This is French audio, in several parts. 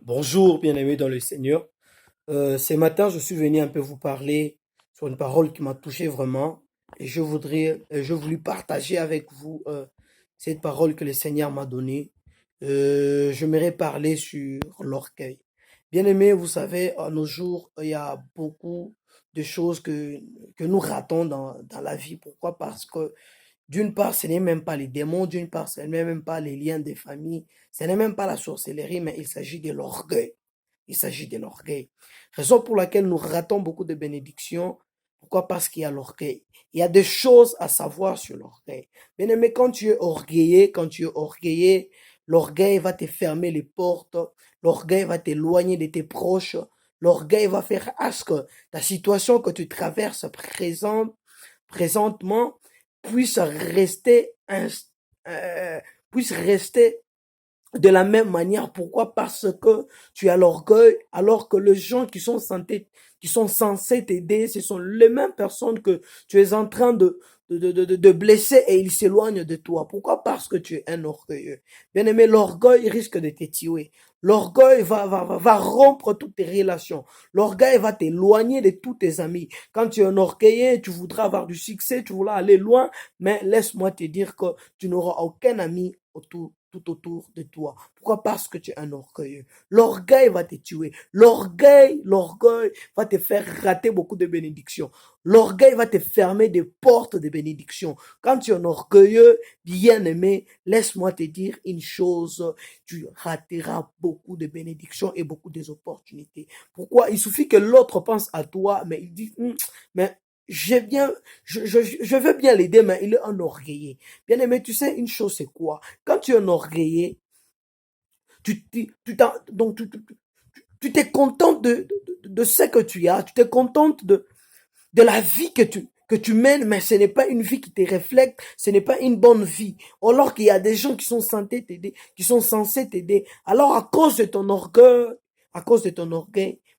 Bonjour, bien-aimés dans le Seigneur. Ce matin, je suis venu un peu vous parler sur une parole qui m'a touché vraiment et je voulais partager avec vous cette parole que le Seigneur m'a donnée. J'aimerais parler sur l'orgueil. Bien-aimés, vous savez, à nos jours, il y a beaucoup de choses que nous ratons dans la vie. Pourquoi? Parce que d'une part, ce n'est même pas les démons, d'une part, ce n'est même pas les liens des familles, ce n'est même pas la sorcellerie, mais il s'agit de l'orgueil. Il s'agit de l'orgueil. Raison pour laquelle nous ratons beaucoup de bénédictions. Pourquoi? Parce qu'il y a l'orgueil. Il y a des choses à savoir sur l'orgueil. Bien aimé, quand tu es orgueillé, l'orgueil va te fermer les portes, l'orgueil va t'éloigner de tes proches, l'orgueil va faire à ce que ta situation que tu traverses présentement puisse rester, euh, puisse rester de la même manière. Pourquoi? Parce que tu as l'orgueil, alors que les gens qui sont censés t'aider, ce sont les mêmes personnes que tu es en train de blesser et ils s'éloignent de toi. Pourquoi? Parce que tu es un orgueilleux. Bien aimé, l'orgueil risque de te tuer. L'orgueil va rompre toutes tes relations. L'orgueil va t'éloigner de tous tes amis. Quand tu es un orgueilleux, tu voudras avoir du succès, tu voudras aller loin, mais laisse-moi te dire que tu n'auras aucun ami tout autour de toi. Pourquoi? Parce que tu es un orgueilleux. L'orgueil va te tuer. L'orgueil va te faire rater beaucoup de bénédictions. L'orgueil va te fermer des portes de bénédictions. Quand tu es un orgueilleux, bien aimé, laisse-moi te dire une chose, tu rateras beaucoup de bénédictions et beaucoup d'opportunités. Pourquoi? Il suffit que l'autre pense à toi, mais il dit, mais j'ai bien, je veux bien l'aider, mais il est un orgueilleux. Bien aimé, tu sais, une chose, c'est quoi? Quand tu es un orgueilleux, tu t'es contente de ce que tu as, tu t'es contente de la vie que tu mènes, mais ce n'est pas une vie qui te reflète, ce n'est pas une bonne vie. Alors qu'il y a des gens qui sont censés t'aider, qui sont censés t'aider. Alors à cause de ton orgueil,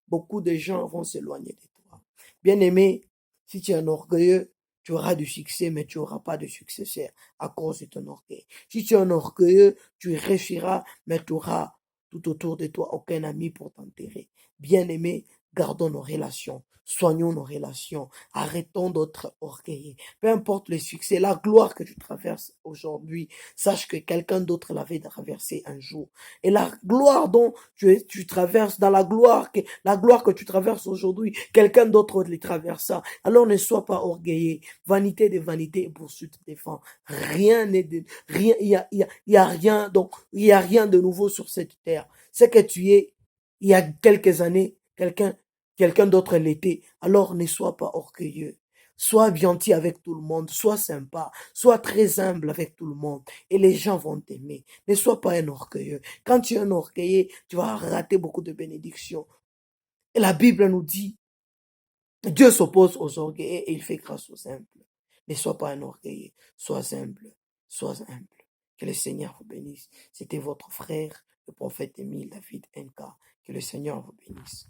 beaucoup de gens vont s'éloigner de toi. Bien aimé, si tu es un orgueilleux, tu auras du succès, mais tu n'auras pas de successeur à cause de ton orgueil. Si tu es un orgueilleux, tu réussiras, mais tu auras tout autour de toi aucun ami pour t'enterrer. Bien aimé, gardons nos relations, soignons nos relations, arrêtons d'être orgueilleux. Peu importe le succès, la gloire que tu traverses aujourd'hui, sache que quelqu'un d'autre l'avait traversé un jour. Et la gloire dont tu traverses, dans la gloire que tu traverses aujourd'hui, quelqu'un d'autre les traversa. Alors ne sois pas orgueilleux. Vanité de vanité et poursuite des fins. Rien n'est de, rien, il y a rien, donc, il y a rien de nouveau sur cette terre. C'est que tu es, il y a quelques années, quelqu'un d'autre l'était. Alors ne sois pas orgueilleux. Sois gentil avec tout le monde, sois sympa, sois très humble avec tout le monde et les gens vont t'aimer. Ne sois pas un orgueilleux. Quand tu es un orgueilleux, tu vas rater beaucoup de bénédictions. Et la Bible nous dit, Dieu s'oppose aux orgueilleux et il fait grâce aux humbles. Ne sois pas un orgueilleux, sois humble, sois humble. Que le Seigneur vous bénisse. C'était votre frère, le prophète Émile David Nka. Que le Seigneur vous bénisse.